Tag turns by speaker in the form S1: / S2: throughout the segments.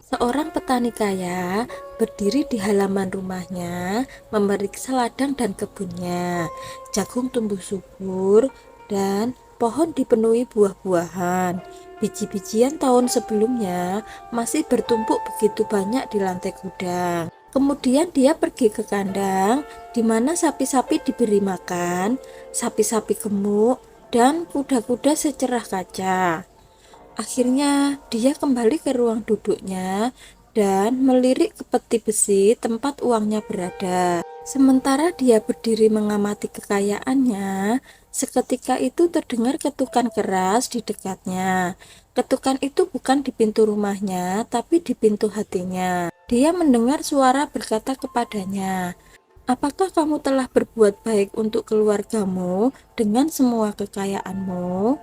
S1: Seorang petani kaya berdiri di halaman rumahnya, memeriksa ladang dan kebunnya. Jagung tumbuh subur dan pohon dipenuhi buah-buahan. Biji-bijian tahun sebelumnya masih bertumpuk begitu banyak di lantai gudang. Kemudian dia pergi ke kandang di mana sapi-sapi diberi makan, sapi-sapi gemuk, dan kuda-kuda secerah kaca. Akhirnya dia kembali ke ruang duduknya dan melirik ke peti besi tempat uangnya berada. Sementara dia berdiri mengamati kekayaannya, seketika itu terdengar ketukan keras di dekatnya. Ketukan itu bukan di pintu rumahnya, tapi di pintu hatinya. Dia mendengar suara berkata kepadanya, "Apakah kamu telah berbuat baik untuk keluargamu dengan semua kekayaanmu?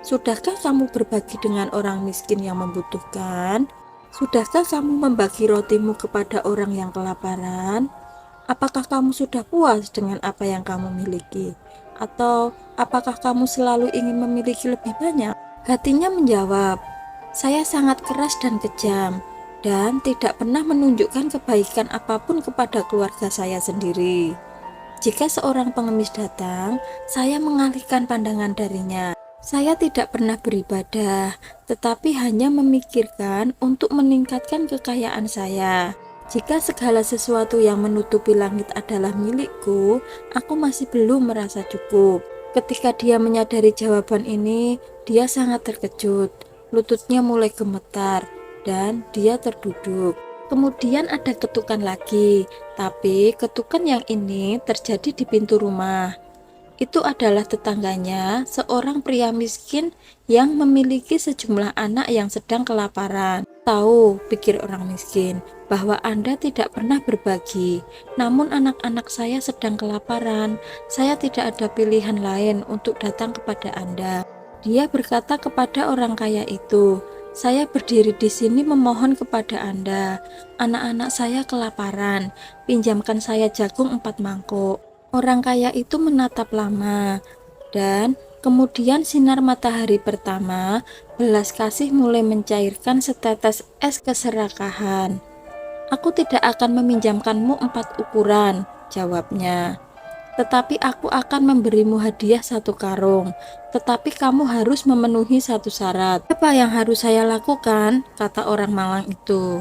S1: Sudahkah kamu berbagi dengan orang miskin yang membutuhkan? Sudahkah kamu membagi rotimu kepada orang yang kelaparan? Apakah kamu sudah puas dengan apa yang kamu miliki? Atau apakah kamu selalu ingin memiliki lebih banyak?" Hatinya menjawab, "Saya sangat keras dan kejam, dan tidak pernah menunjukkan kebaikan apapun kepada keluarga saya sendiri. Jika seorang pengemis datang, saya mengalihkan pandangan darinya. Saya tidak pernah beribadah, tetapi hanya memikirkan untuk meningkatkan kekayaan saya. Jika segala sesuatu yang menutupi langit adalah milikku, aku masih belum merasa cukup." Ketika dia menyadari jawaban ini, dia sangat terkejut. Lututnya mulai gemetar, dan dia terduduk. Kemudian ada ketukan lagi, tapi ketukan yang ini terjadi di pintu rumah. Itu adalah tetangganya, seorang pria miskin yang memiliki sejumlah anak yang sedang kelaparan. "Tahu," pikir orang miskin, "bahwa Anda tidak pernah berbagi. Namun anak-anak saya sedang kelaparan. Saya tidak ada pilihan lain untuk datang kepada Anda." Dia berkata kepada orang kaya itu, "Saya berdiri di sini memohon kepada Anda. Anak-anak saya kelaparan. Pinjamkan saya jagung 4 mangkuk." Orang kaya itu menatap lama, dan kemudian sinar matahari pertama, belas kasih mulai mencairkan setetes es keserakahan. "Aku tidak akan meminjamkanmu 4 ukuran," jawabnya. "Tetapi aku akan memberimu hadiah 1 karung. Tetapi kamu harus memenuhi satu syarat." "Apa yang harus saya lakukan?" kata orang malang itu.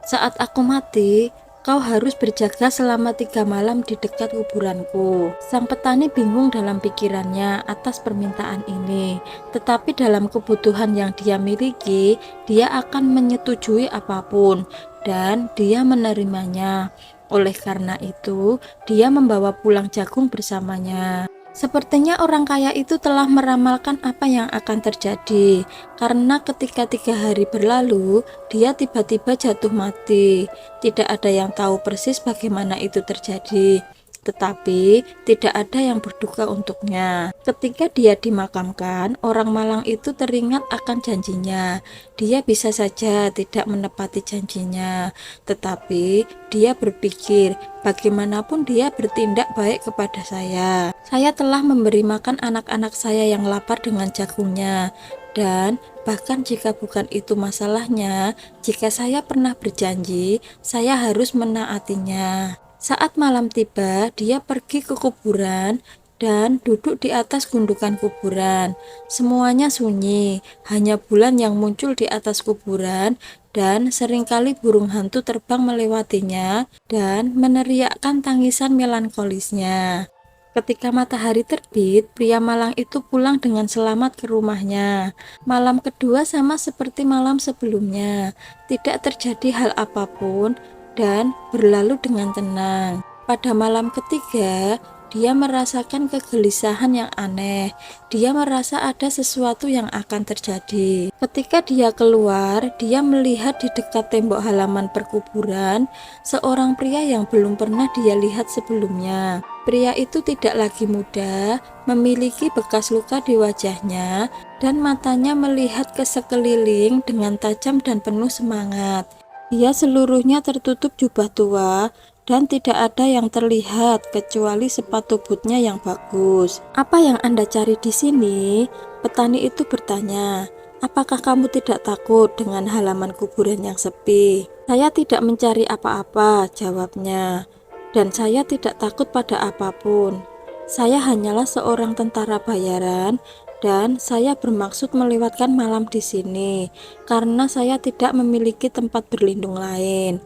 S1: "Saat aku mati, kau harus berjaga selama 3 malam di dekat kuburanku." Sang petani bingung dalam pikirannya atas permintaan ini, tetapi dalam kebutuhan yang dia miliki, dia akan menyetujui apapun, dan dia menerimanya. Oleh karena itu, dia membawa pulang jagung bersamanya. Sepertinya orang kaya itu telah meramalkan apa yang akan terjadi, karena ketika 3 hari berlalu, dia tiba-tiba jatuh mati. Tidak ada yang tahu persis bagaimana itu terjadi, tetapi tidak ada yang berduka untuknya. Ketika dia dimakamkan, orang malang itu teringat akan janjinya. Dia bisa saja tidak menepati janjinya, tetapi dia berpikir, bagaimanapun dia bertindak baik kepada saya. Saya telah memberi makan anak-anak saya yang lapar dengan jagungnya, dan bahkan jika bukan itu masalahnya, jika saya pernah berjanji, saya harus menaatinya. Saat malam tiba, dia pergi ke kuburan dan duduk di atas gundukan kuburan. Semuanya sunyi, hanya bulan yang muncul di atas kuburan, dan seringkali burung hantu terbang melewatinya dan meneriakkan tangisan melankolisnya. Ketika matahari terbit, pria malang itu pulang dengan selamat ke rumahnya. Malam kedua sama seperti malam sebelumnya, tidak terjadi hal apapun dan berlalu dengan tenang. Pada malam ketiga, dia merasakan kegelisahan yang aneh. Dia merasa ada sesuatu yang akan terjadi. Ketika dia keluar, dia melihat di dekat tembok halaman perkuburan seorang pria yang belum pernah dia lihat sebelumnya. Pria itu tidak lagi muda, memiliki bekas luka di wajahnya, dan matanya melihat ke sekeliling dengan tajam dan penuh semangat. Dia seluruhnya tertutup jubah tua, dan tidak ada yang terlihat kecuali sepatu bootnya yang bagus. "Apa yang Anda cari di sini?" petani itu bertanya. Apakah kamu tidak takut dengan halaman kuburan yang sepi? Saya tidak mencari apa-apa, jawabnya. Dan saya tidak takut pada apapun. Saya hanyalah seorang tentara bayaran dan saya bermaksud melewatkan malam di sini karena saya tidak memiliki tempat berlindung lain.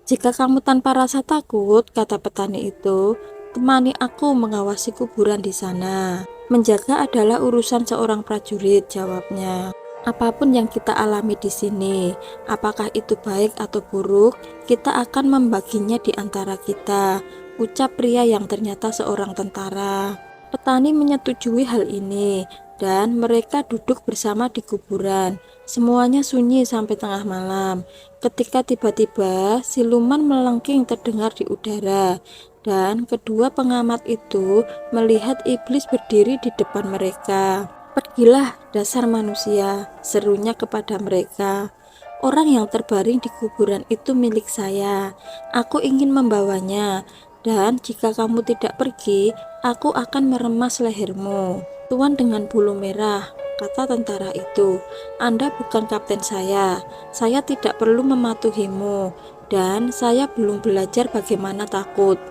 S1: Jika kamu tanpa rasa takut, kata petani itu, temani aku mengawasi kuburan di sana. Menjaga adalah urusan seorang prajurit, jawabnya. Apapun yang kita alami di sini, apakah itu baik atau buruk, kita akan membaginya di antara kita, ucap pria yang ternyata seorang tentara. Petani menyetujui hal ini, dan mereka duduk bersama di kuburan. Semuanya sunyi sampai tengah malam. Ketika tiba-tiba siluman melengking terdengar di udara, dan kedua pengamat itu melihat iblis berdiri di depan mereka. Pergilah dasar manusia, serunya kepada mereka. Orang yang terbaring di kuburan itu milik saya. Aku ingin membawanya, dan jika kamu tidak pergi, aku akan meremas lehermu. Tuan dengan bulu merah, kata tentara itu, Anda bukan kapten saya tidak perlu mematuhimu, dan saya belum belajar bagaimana takut.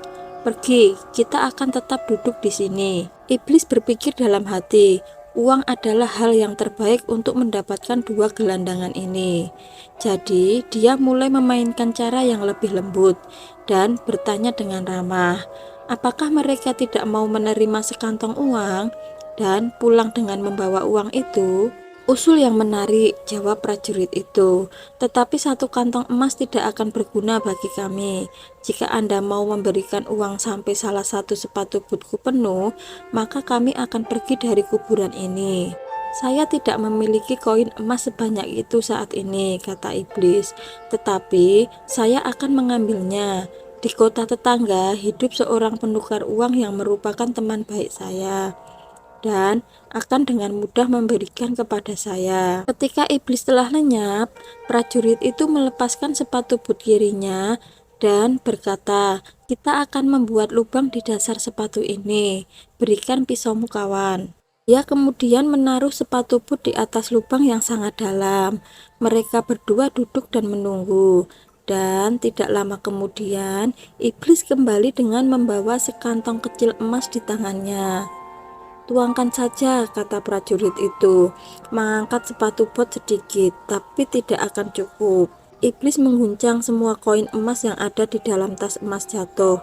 S1: Pergi, kita akan tetap duduk di sini. Iblis berpikir dalam hati, uang adalah hal yang terbaik untuk mendapatkan dua gelandangan ini. Jadi, dia mulai memainkan cara yang lebih lembut dan bertanya dengan ramah, apakah mereka tidak mau menerima sekantong uang dan pulang dengan membawa uang itu? Usul yang menarik, jawab prajurit itu, tetapi satu kantong emas tidak akan berguna bagi kami. Jika Anda mau memberikan uang sampai salah satu sepatu bootku penuh, maka kami akan pergi dari kuburan ini. Saya tidak memiliki koin emas sebanyak itu saat ini, kata iblis, tetapi saya akan mengambilnya. Di kota tetangga hidup seorang penukar uang yang merupakan teman baik saya dan akan dengan mudah memberikan kepada saya. Ketika iblis telah lenyap, prajurit itu melepaskan sepatu but kirinya dan berkata, kita akan membuat lubang di dasar sepatu ini. Berikan pisaumu kawan. Dia kemudian menaruh sepatu but di atas lubang yang sangat dalam. Mereka berdua duduk dan menunggu. Dan tidak lama kemudian, iblis kembali dengan membawa sekantong kecil emas di tangannya. Tuangkan saja, kata prajurit itu, mengangkat sepatu bot sedikit, tapi tidak akan cukup. Iblis mengguncang semua koin emas yang ada di dalam tas emas jatuh,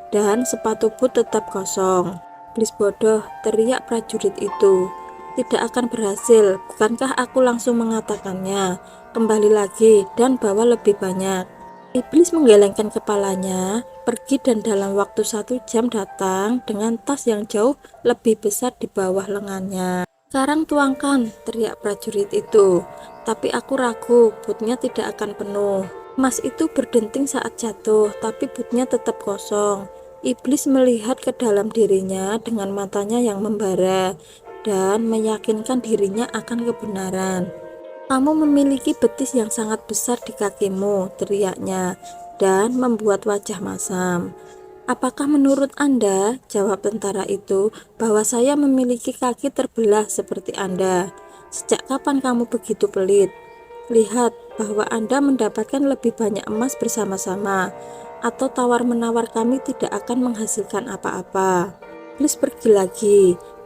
S1: dan sepatu bot tetap kosong. Iblis bodoh, teriak prajurit itu. Tidak akan berhasil, bukankah aku langsung mengatakannya? Kembali lagi dan bawa lebih banyak. Iblis menggelengkan kepalanya, pergi dan dalam waktu 1 jam datang dengan tas yang jauh lebih besar di bawah lengannya. Sekarang tuangkan, teriak prajurit itu. Tapi aku ragu, butnya tidak akan penuh. Emas itu berdenting saat jatuh, tapi butnya tetap kosong. Iblis melihat ke dalam dirinya dengan matanya yang membara dan meyakinkan dirinya akan kebenaran. Kamu memiliki betis yang sangat besar di kakimu, teriaknya, dan membuat wajah masam. Apakah menurut Anda, jawab tentara itu, bahwa saya memiliki kaki terbelah seperti Anda? Sejak kapan kamu begitu pelit? Lihat bahwa Anda mendapatkan lebih banyak emas bersama-sama, atau tawar-menawar kami tidak akan menghasilkan apa-apa. Iblis pergi lagi.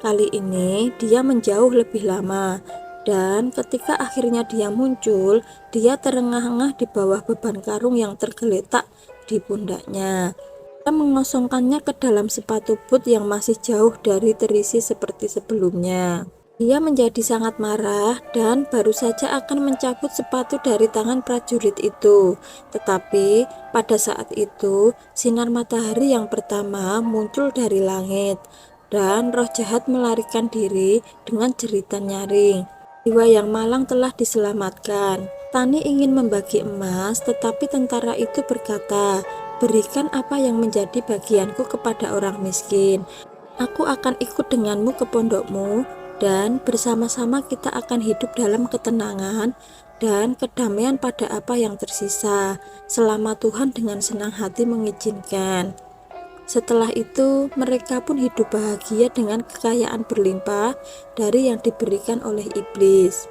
S1: Kali ini dia menjauh lebih lama. Dan ketika akhirnya dia muncul, dia terengah-engah di bawah beban karung yang tergeletak di pundaknya. Dia mengosongkannya ke dalam sepatu but yang masih jauh dari terisi seperti sebelumnya. Dia menjadi sangat marah dan baru saja akan mencabut sepatu dari tangan prajurit itu. Tetapi pada saat itu, sinar matahari yang pertama muncul dari langit, dan roh jahat melarikan diri dengan jeritan nyaring. Jiwa yang malang telah diselamatkan. Tani ingin membagi emas, tetapi tentara itu berkata, berikan apa yang menjadi bagianku kepada orang miskin. Aku akan ikut denganmu ke pondokmu, dan bersama-sama kita akan hidup dalam ketenangan dan kedamaian pada apa yang tersisa, selama Tuhan dengan senang hati mengizinkan. Setelah itu, mereka pun hidup bahagia dengan kekayaan berlimpah dari yang diberikan oleh iblis.